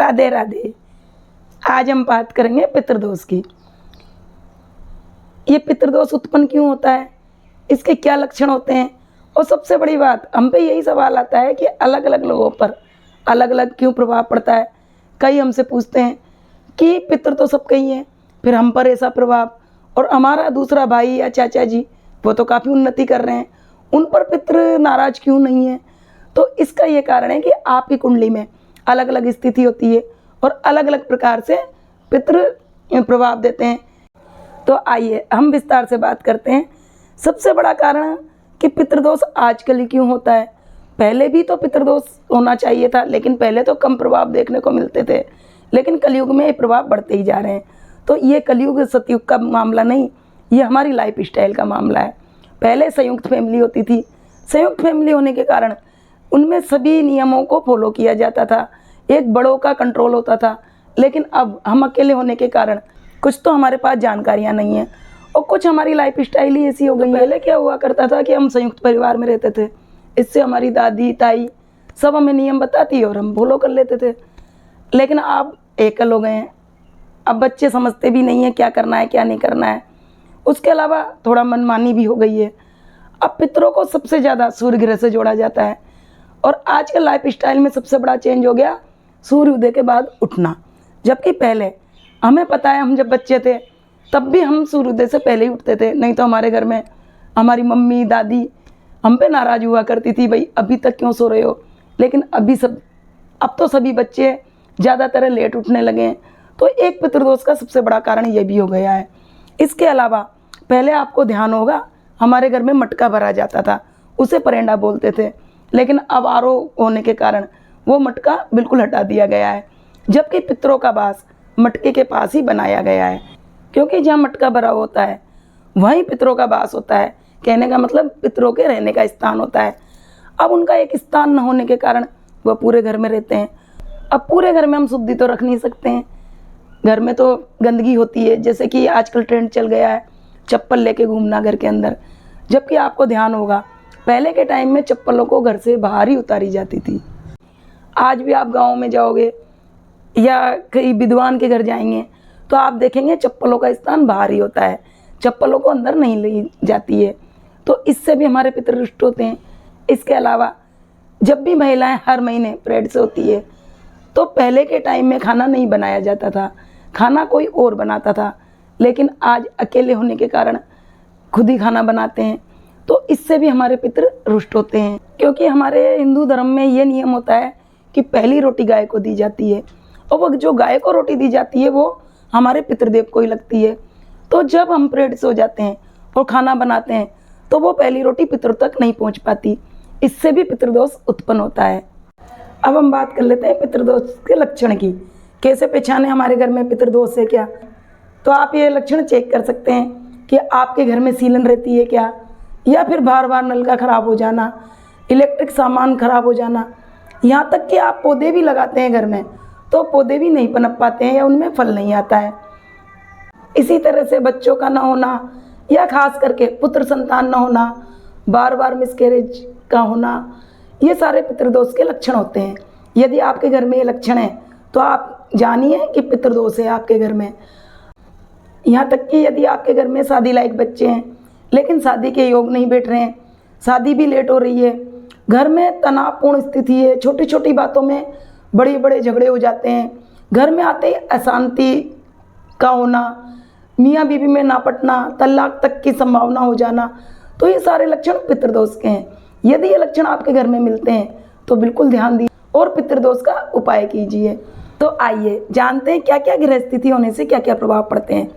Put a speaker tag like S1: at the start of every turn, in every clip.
S1: राधे राधे। आज हम बात करेंगे पितृदोष की। ये पितृदोष उत्पन्न क्यों होता है, इसके क्या लक्षण होते हैं, और सबसे बड़ी बात हम पे यही सवाल आता है कि अलग अलग लोगों पर अलग अलग क्यों प्रभाव पड़ता है। कई हमसे पूछते हैं कि पितृ तो सबके ही हैं, फिर हम पर ऐसा प्रभाव, और हमारा दूसरा भाई या चाचा जी वो तो काफ़ी उन्नति कर रहे हैं, उन पर पितृ नाराज क्यों नहीं है। तो इसका ये कारण है कि आपकी कुंडली में अलग अलग स्थिति होती है और अलग अलग प्रकार से पितृ प्रभाव देते हैं। तो आइए हम विस्तार से बात करते हैं। सबसे बड़ा कारण कि पितृदोष आजकल क्यों होता है। पहले भी तो पितृदोष होना चाहिए था, लेकिन पहले तो कम प्रभाव देखने को मिलते थे, लेकिन कलयुग में ये प्रभाव बढ़ते ही जा रहे हैं। तो ये कलयुग सतयुग का मामला नहीं, ये हमारी लाइफ स्टाइल का मामला है। पहले संयुक्त फैमिली होती थी, संयुक्त फैमिली होने के कारण उनमें सभी नियमों को फॉलो किया जाता था, एक बड़ों का कंट्रोल होता था। लेकिन अब हम अकेले होने के कारण कुछ तो हमारे पास जानकारियाँ नहीं हैं और कुछ हमारी लाइफ स्टाइल ही ऐसी हो गई है। पहले क्या हुआ करता था कि हम संयुक्त परिवार में रहते थे, इससे हमारी दादी ताई सब हमें नियम बताती और हम फॉलो कर लेते थे। लेकिन अब एकल हो गए हैं, अब बच्चे समझते भी नहीं है क्या करना है क्या नहीं करना है। उसके अलावा थोड़ा मनमानी भी हो गई है। अब पितरों को सबसे ज़्यादा सूर्य ग्रह से जोड़ा जाता है, और आज के लाइफ स्टाइल में सबसे बड़ा चेंज हो गया सूर्य उदय के बाद उठना। जबकि पहले हमें पता है, हम जब बच्चे थे तब भी हम सूर्योदय से पहले ही उठते थे, नहीं तो हमारे घर में हमारी मम्मी दादी हम पे नाराज़ हुआ करती थी, भाई अभी तक क्यों सो रहे हो। लेकिन अब तो सभी बच्चे ज़्यादातर लेट उठने लगे हैं। तो एक पितृदोष का सबसे बड़ा कारण ये भी हो गया है। इसके अलावा पहले आपको ध्यान होगा, हमारे घर में मटका भरा जाता था, उसे परेंडा बोलते थे, लेकिन अब आरओ होने के कारण वो मटका बिल्कुल हटा दिया गया है। जबकि पितरों का वास मटके के पास ही बनाया गया है, क्योंकि जहाँ मटका भरा होता है वहीं पितरों का वास होता है। कहने का मतलब पितरों के रहने का स्थान होता है। अब उनका एक स्थान न होने के कारण वह पूरे घर में रहते हैं। अब पूरे घर में हम शुद्धि तो रख नहीं सकते हैं, घर में तो गंदगी होती है। जैसे कि आजकल ट्रेंड चल गया है चप्पल लेके घूमना घर के अंदर, जबकि आपको ध्यान होगा पहले के टाइम में चप्पलों को घर से बाहर ही उतारी जाती थी। आज भी आप गाँव में जाओगे या कहीं विद्वान के घर जाएंगे तो आप देखेंगे चप्पलों का स्थान बाहर ही होता है, चप्पलों को अंदर नहीं ली जाती है। तो इससे भी हमारे पितृ रुष्ट होते हैं। इसके अलावा जब भी महिलाएं हर महीने पीरियड्स होती है तो पहले के टाइम में खाना नहीं बनाया जाता था, खाना कोई और बनाता था, लेकिन आज अकेले होने के कारण खुद ही खाना बनाते हैं। तो इससे भी हमारे पितृ रुष्ट होते हैं, क्योंकि हमारे हिंदू धर्म में ये नियम होता है कि पहली रोटी गाय को दी जाती है, और वो जो गाय को रोटी दी जाती है वो हमारे पितृदेव को ही लगती है। तो जब हम पीरियड्स हो जाते हैं और खाना बनाते हैं तो वो पहली रोटी पितरों तक नहीं पहुंच पाती, इससे भी पितृदोष उत्पन्न होता है। अब हम बात कर लेते हैं पितृदोष के लक्षण की, कैसे पहचाने हमारे घर में पितृदोष है क्या। तो आप ये लक्षण चेक कर सकते हैं कि आपके घर में सीलन रहती है क्या, या फिर बार बार नल का ख़राब हो जाना, इलेक्ट्रिक सामान ख़राब हो जाना, यहाँ तक कि आप पौधे भी लगाते हैं घर में तो पौधे भी नहीं पनप पाते हैं या उनमें फल नहीं आता है। इसी तरह से बच्चों का ना होना, या खास करके पुत्र संतान ना होना, बार बार मिसकैरेज का होना, ये सारे पितृदोष के लक्षण होते हैं। यदि आपके घर में ये लक्षण है तो आप जानिए कि पितृदोष है आपके घर में। यहाँ तक कि यदि आपके घर में शादी लायक बच्चे हैं लेकिन शादी के योग नहीं बैठ रहे हैं, शादी भी लेट हो रही है, घर में तनावपूर्ण स्थिति है, छोटी छोटी बातों में बड़े बड़े झगड़े हो जाते हैं, घर में आते ही अशांति का होना, मियाँ बीवी में ना पटना, तलाक तक की संभावना हो जाना, तो ये सारे लक्षण पितृदोष के हैं। यदि ये लक्षण आपके घर में मिलते हैं तो बिल्कुल ध्यान दीजिए और पितृदोष का उपाय कीजिए। तो आइए जानते हैं क्या क्या ग्रह स्थिति होने से क्या क्या प्रभाव पड़ते हैं।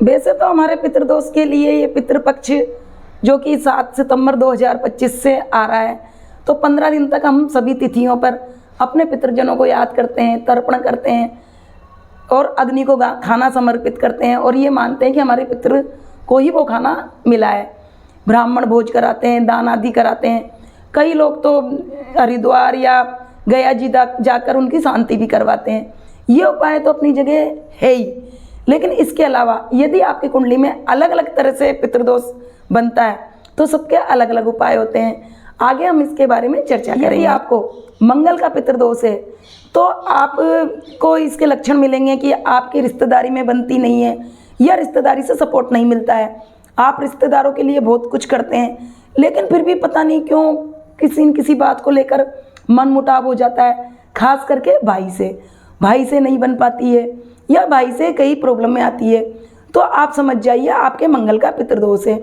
S1: वैसे तो हमारे पितृदोष के लिए ये पितृपक्ष जो कि 7 सितंबर 2025 से आ रहा है, तो 15 दिन तक हम सभी तिथियों पर अपने पितृजनों को याद करते हैं, तर्पण करते हैं और अग्नि को खाना समर्पित करते हैं, और ये मानते हैं कि हमारे पितृ को ही वो खाना मिला है। ब्राह्मण भोज कराते हैं, दान आदि कराते हैं। कई लोग तो हरिद्वार या गया जी जाकर उनकी शांति भी करवाते हैं। ये उपाय तो अपनी जगह है ही, लेकिन इसके अलावा यदि आपकी कुंडली में अलग अलग तरह से पितृदोष बनता है तो सबके अलग अलग उपाय होते हैं। आगे हम इसके बारे में चर्चा करेंगे। यदि आपको मंगल का पितृदोष है तो आपको इसके लक्षण मिलेंगे कि आपकी रिश्तेदारी में बनती नहीं है या रिश्तेदारी से सपोर्ट नहीं मिलता है। आप रिश्तेदारों के लिए बहुत कुछ करते हैं लेकिन फिर भी पता नहीं क्यों किसी न किसी बात को लेकर मनमुटाव हो जाता है, खास करके भाई से नहीं बन पाती है या भाई से कई प्रॉब्लम में आती है। तो आप समझ जाइए आपके मंगल का पितृदोष है।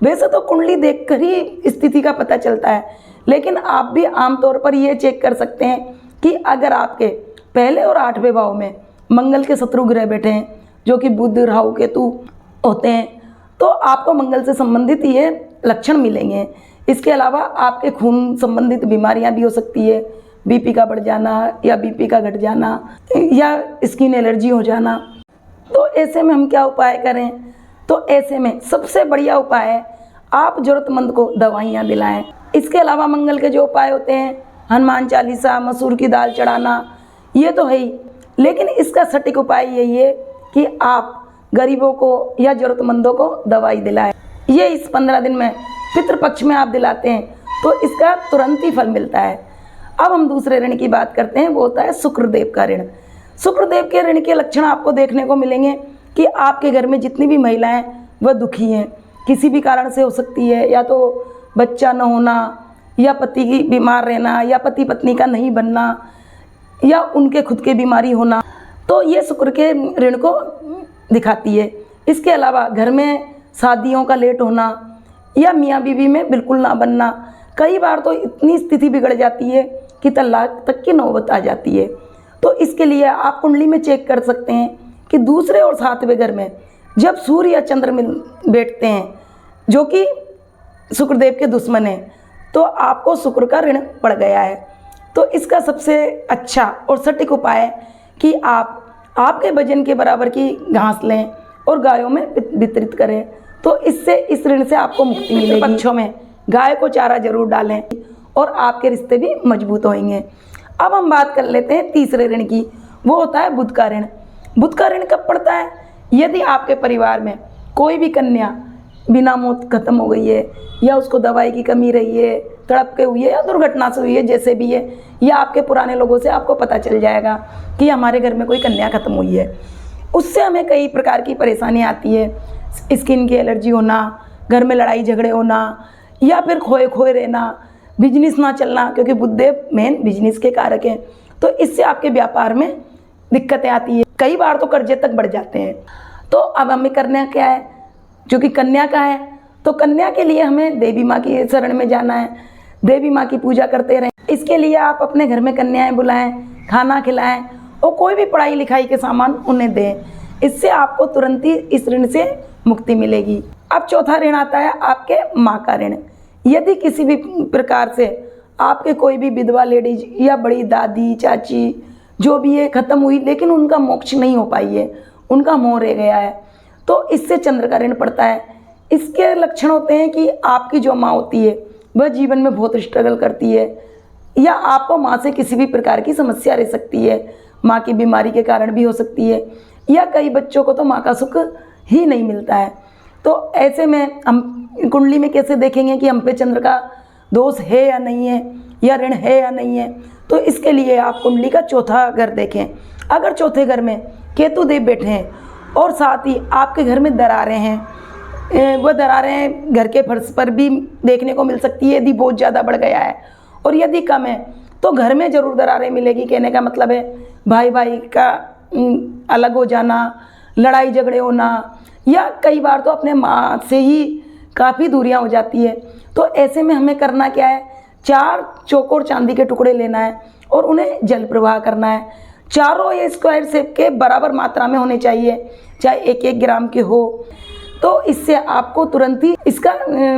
S1: वैसे तो कुंडली देखकर ही स्थिति का पता चलता है, लेकिन आप भी आमतौर पर ये चेक कर सकते हैं कि अगर आपके पहले और 8वें भाव में मंगल के शत्रु ग्रह बैठे हैं जो कि बुध, राहु, केतु होते हैं, तो आपको मंगल से संबंधित ये लक्षण मिलेंगे। इसके अलावा आपके खून संबंधित बीमारियां भी हो सकती है, बीपी का बढ़ जाना या बीपी का घट जाना या स्किन एलर्जी हो जाना। तो ऐसे में हम क्या उपाय करें? तो ऐसे में सबसे बढ़िया उपाय है आप ज़रूरतमंद को दवाइयाँ दिलाएं। इसके अलावा मंगल के जो उपाय होते हैं, हनुमान चालीसा, मसूर की दाल चढ़ाना, ये तो है ही, लेकिन इसका सटीक उपाय यही है कि आप गरीबों को या ज़रूरतमंदों को दवाई दिलाएं। ये इस 15 दिन में पितृपक्ष में आप दिलाते हैं तो इसका तुरंत ही फल मिलता है। अब हम दूसरे ऋण की बात करते हैं, वो होता है शुक्रदेव का ऋण। शुक्रदेव के ऋण के लक्षण आपको देखने को मिलेंगे कि आपके घर में जितनी भी महिलाएं वह दुखी हैं, किसी भी कारण से हो सकती है, या तो बच्चा न होना या पति की बीमार रहना या पति पत्नी का नहीं बनना या उनके खुद के बीमारी होना, तो ये शुक्र के ऋण को दिखाती है। इसके अलावा घर में शादियों का लेट होना या मियाँ बीवी में बिल्कुल ना बनना, कई बार तो इतनी स्थिति बिगड़ जाती है कि तलाक तक की नौबत आ जाती है। तो इसके लिए आप कुंडली में चेक कर सकते हैं कि दूसरे और 7वें घर में जब सूर्य या चंद्र में बैठते हैं जो कि शुक्रदेव के दुश्मन हैं, तो आपको शुक्र का ऋण पड़ गया है। तो इसका सबसे अच्छा और सटीक उपाय है कि आप आपके वजन के बराबर की घास लें और गायों में वितरित करें, तो इससे इस ऋण से आपको मुक्ति मिलेगी। पक्षों में गाय को चारा जरूर डालें और आपके रिश्ते भी मजबूत होंगे। अब हम बात कर लेते हैं तीसरे ऋण की, वो होता है बुध का ऋण। बुध का ऋण कब पड़ता है? यदि आपके परिवार में कोई भी कन्या बिना मौत खत्म हो गई है या उसको दवाई की कमी रही है, तड़प के हुई है या दुर्घटना से हुई है, जैसे भी है, या आपके पुराने लोगों से आपको पता चल जाएगा कि हमारे घर में कोई कन्या खत्म हुई है, उससे हमें कई प्रकार की परेशानी आती है। स्किन की एलर्जी होना, घर में लड़ाई झगड़े होना या फिर खोए रहना, बिजनेस ना चलना, क्योंकि बुधदेव मेन बिजनेस के कारक हैं, तो इससे आपके व्यापार में दिक्कतें आती है। कई बार तो कर्जे तक बढ़ जाते हैं। तो अब हमें करना क्या है? जो कि कन्या का है, तो कन्या के लिए हमें देवी माँ की शरण में जाना है, देवी माँ की पूजा करते रहें। इसके लिए आप अपने घर में कन्याएं बुलाएं, खाना खिलाएं और कोई भी पढ़ाई लिखाई के सामान उन्हें दें। इससे आपको तुरंत ही इस ऋण से मुक्ति मिलेगी। अब चौथा ऋण आता है आपके माँ का ऋण। यदि किसी भी प्रकार से आपके कोई भी विधवा लेडीज या बड़ी दादी, चाची जो भी है खत्म हुई, लेकिन उनका मोक्ष नहीं हो पाई है, उनका मोह रह गया है, तो इससे चंद्र का ऋण पड़ता है। इसके लक्षण होते हैं कि आपकी जो माँ होती है वह जीवन में बहुत स्ट्रगल करती है या आपको माँ से किसी भी प्रकार की समस्या रह सकती है, माँ की बीमारी के कारण भी हो सकती है, या कई बच्चों को तो माँ का सुख ही नहीं मिलता है। तो ऐसे में हम कुंडली में कैसे देखेंगे कि हम पे चंद्र का दोष है या नहीं है, या ऋण है या नहीं है? तो इसके लिए आप कुंडली का चौथा घर देखें। अगर चौथे घर में केतु देव बैठे हैं और साथ ही आपके घर में दरारें हैं, वह दरारें घर के फर्श पर भी देखने को मिल सकती है यदि बहुत ज़्यादा बढ़ गया है, और यदि कम है तो घर में ज़रूर दरारें मिलेगी। कहने का मतलब है भाई भाई का अलग हो जाना, लड़ाई झगड़े होना, या कई बार तो अपने माँ से ही काफ़ी दूरियां हो जाती है। तो ऐसे में हमें करना क्या है? 4 चौकोर चांदी के टुकड़े लेना है और उन्हें जल प्रवाह करना है। चारों ये स्क्वायर शेप के बराबर मात्रा में होने चाहिए, चाहे 1-1 ग्राम के हो, तो इससे आपको तुरंत ही इसका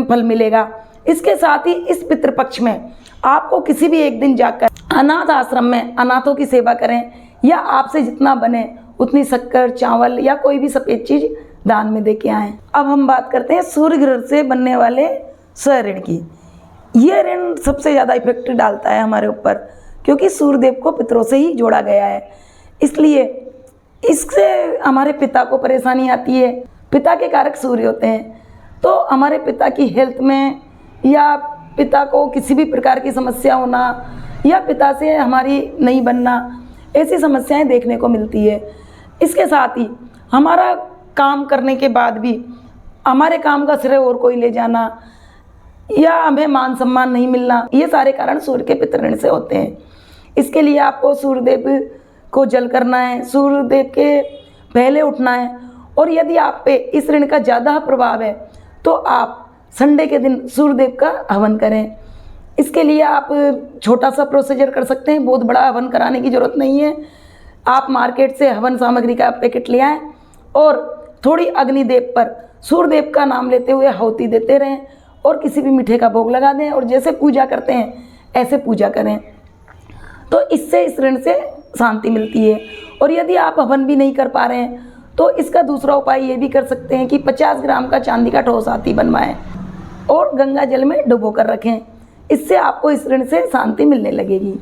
S1: फल मिलेगा। इसके साथ ही इस पितृपक्ष में आपको किसी भी एक दिन जाकर अनाथ आश्रम में अनाथों की सेवा करें, या आपसे जितना बने उतनी शक्कर, चावल या कोई भी सफ़ेद चीज़ दान में दे के आएँ। अब हम बात करते हैं सूर्य ग्रह से बनने वाले स्वर्ण ऋण की। ये ऋण सबसे ज़्यादा इफेक्ट डालता है हमारे ऊपर, क्योंकि सूर्यदेव को पितरों से ही जोड़ा गया है, इसलिए इससे हमारे पिता को परेशानी आती है। पिता के कारक सूर्य होते हैं, तो हमारे पिता की हेल्थ में या पिता को किसी भी प्रकार की समस्या होना या पिता से हमारी नहीं बनना, ऐसी समस्याएं देखने को मिलती है। इसके साथ ही हमारा काम करने के बाद भी हमारे काम का श्रेय और कोई ले जाना या हमें मान सम्मान नहीं मिलना, ये सारे कारण सूर्य के पितृ ऋण से होते हैं। इसके लिए आपको सूर्यदेव को जल करना है, सूर्यदेव के पहले उठना है। और यदि आप पे इस ऋण का ज़्यादा प्रभाव है तो आप संडे के दिन सूर्यदेव का हवन करें। इसके लिए आप छोटा सा प्रोसीजर कर सकते हैं, बहुत बड़ा हवन कराने की ज़रूरत नहीं है। आप मार्केट से हवन सामग्री का पैकेट ले आएँ और थोड़ी अग्निदेव पर सूर्यदेव का नाम लेते हुए आहुति देते रहें और किसी भी मीठे का भोग लगा दें और जैसे पूजा करते हैं ऐसे पूजा करें, तो इससे इस ऋण से शांति मिलती है। और यदि आप हवन भी नहीं कर पा रहे हैं तो इसका दूसरा उपाय ये भी कर सकते हैं कि 50 ग्राम का चांदी का ठोस हाथी बनवाएं और गंगा जल में डुबो कर रखें। इससे आपको इस ऋण से शांति मिलने लगेगी।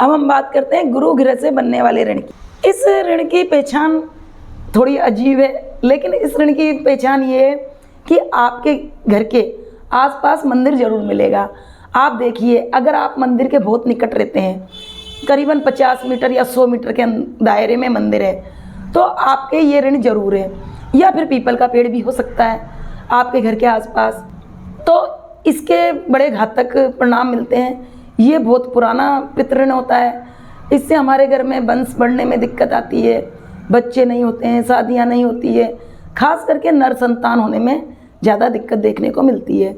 S1: अब हम बात करते हैं गुरु ग्रह से बनने वाले ऋण की। इस ऋण की पहचान थोड़ी अजीब है, लेकिन इस ऋण की पहचान ये है कि आपके घर के आसपास मंदिर जरूर मिलेगा। आप देखिए, अगर आप मंदिर के बहुत निकट रहते हैं, करीबन 50 मीटर या 100 मीटर के दायरे में मंदिर है, तो आपके ये ऋण जरूर है। या फिर पीपल का पेड़ भी हो सकता है आपके घर के आसपास, तो इसके बड़े घातक परिणाम मिलते हैं। ये बहुत पुराना पितृ ऋण होता है। इससे हमारे घर में वंश बढ़ने में दिक्कत आती है, बच्चे नहीं होते हैं, शादियां नहीं होती है, खास करके नर संतान होने में ज़्यादा दिक्कत देखने को मिलती है।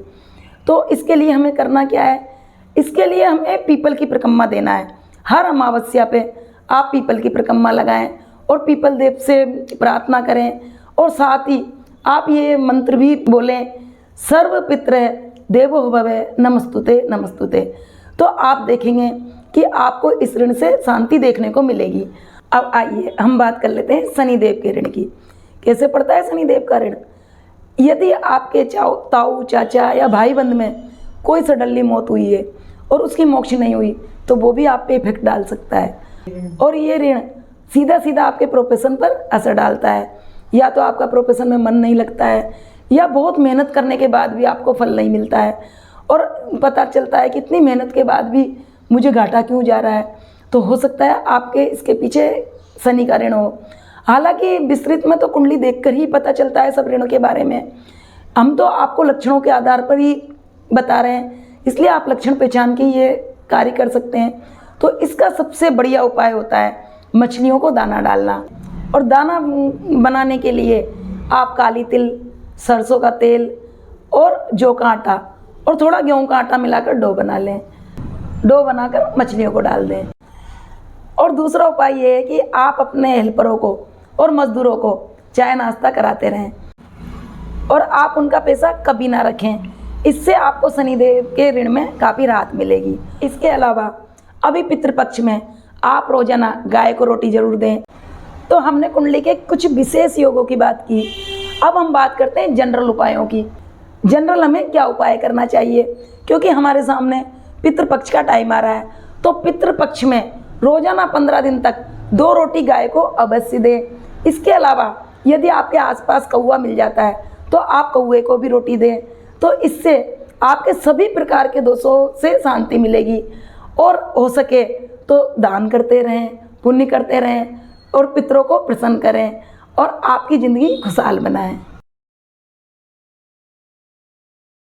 S1: तो इसके लिए हमें करना क्या है? इसके लिए हमें पीपल की परिक्रमा देना है। हर अमावस्या पे आप पीपल की परिक्रमा लगाएं और पीपल देव से प्रार्थना करें और साथ ही आप ये मंत्र भी बोलें, सर्व पितृ देवो भव नमस्तुते नमस्तुते। तो आप देखेंगे कि आपको इस ऋण से शांति देखने को मिलेगी। अब आइए हम बात कर लेते हैं शनिदेव के ऋण की। कैसे पड़ता है शनिदेव का ऋण? यदि आपके ताऊ चाचा या भाई बंध में कोई सडनली मौत हुई है और उसकी मोक्ष नहीं हुई तो वो भी आप पे इफेक्ट डाल सकता है। और ये ऋण सीधा सीधा आपके प्रोफेशन पर असर डालता है। या तो आपका प्रोफेशन में मन नहीं लगता है या बहुत मेहनत करने के बाद भी आपको फल नहीं मिलता है और पता चलता है कि इतनी मेहनत के बाद भी मुझे घाटा क्यों जा रहा है। तो हो सकता है आपके इसके पीछे शनि का ऋण हो। हालांकि विस्तृत में तो कुंडली देखकर ही पता चलता है सब ऋणों के बारे में। हम तो आपको लक्षणों के आधार पर ही बता रहे हैं, इसलिए आप लक्षण पहचान के ये कार्य कर सकते हैं। तो इसका सबसे बढ़िया उपाय होता है मछलियों को दाना डालना। और दाना बनाने के लिए आप काली तिल, सरसों का तेल और जौ का आटा और थोड़ा गेहूं का आटा मिलाकर डो बना लें। डो बनाकर मछलियों को डाल दें। और दूसरा उपाय ये है कि आप अपने हेल्परों को और मजदूरों को चाय नाश्ता कराते रहें और आप उनका पैसा कभी ना रखें। इससे आपको शनिदेव के ऋण में काफ़ी राहत मिलेगी। इसके अलावा अभी पितृपक्ष में आप रोजाना गाय को रोटी जरूर दें। तो हमने कुंडली के कुछ विशेष योगों की बात की। अब हम बात करते हैं जनरल उपायों की। जनरल हमें क्या उपाय करना चाहिए, क्योंकि हमारे सामने पितृपक्ष का टाइम आ रहा है। तो पितृपक्ष में रोजाना 15 दिन तक 2 रोटी गाय को अवश्य दें। इसके अलावा यदि आपके आसपास कौवा मिल जाता है तो आप कौवे को भी रोटी दें। तो इससे आपके सभी प्रकार के दोषों से शांति मिलेगी। और हो सके तो दान करते रहें, पुण्य करते रहें और पितरों को प्रसन्न करें और आपकी ज़िंदगी खुशहाल बनाएं।